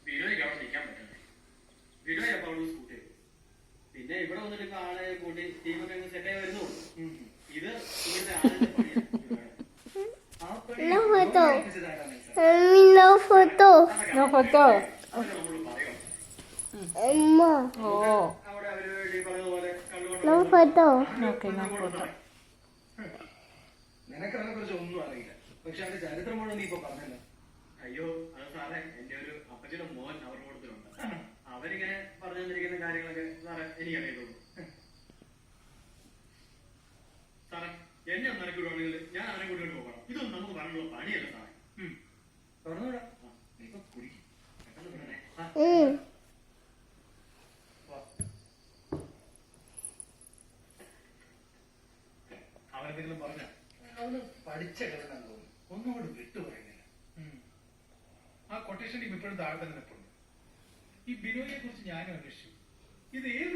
ബിനോയ്ക്ക് അവിടെ നിൽക്കാൻ പറ്റണ്ടേ? ബിനോയ് അപ്പൊ അവിടെ സ്കൂട്ടി പിന്നെ ഇവിടെ വന്നിട്ട് ഇപ്പൊ ആളെ കൂട്ടി ടീമൊക്കെ സെറ്റായി വരുന്നുള്ളൂ. ഇത് ഇവിടുത്തെ ആളുടെ പണിയാണ്. നിനക്കതിനെ കുറിച്ച് ഒന്നും അറിയില്ല. പക്ഷെ അതിന്റെ ചരിത്രം മുഴുവൻ നീ ഇപ്പൊ പറഞ്ഞല്ലോ. അയ്യോ അത് സാറേ, എന്റെ ഒരു അപ്പച്ചനും മോൻ അവരുടെ കൂട്ടത്തിലുണ്ട്. അവരിങ്ങനെ പറഞ്ഞു തന്നിരിക്കുന്ന കാര്യങ്ങളൊക്കെ സാറേ എനിക്കറിയുള്ളൂ. സാറേ എന്നെ ഒന്ന് ഇറക്കി വിടുവാണെങ്കിൽ ഞാൻ അവരെ കൂട്ടിട്ട് പോകണം. ഇതൊന്നും നമുക്ക് പറഞ്ഞുള്ള പണിയല്ല സാറേ. തുറന്നുവിടാ. ഇപ്പൊ കുടിക്കും. പെട്ടെന്ന് വിടണേ. അവരെന്തെങ്കിലും പറഞ്ഞ അവന് പഠിച്ച കളനാന്ന് തോന്നുന്നു. ഒന്നുകൂടി വിട്ടു പറയുന്നില്ല. ആ കൊട്ടേഷൻ ടീം ഇപ്പോഴും താഴെ തന്നെ നിൽപ്പുണ്ട്. ഈ ബിനോയെ കുറിച്ച് ഞാനും അന്വേഷിച്ചു. ഇത് ഏത്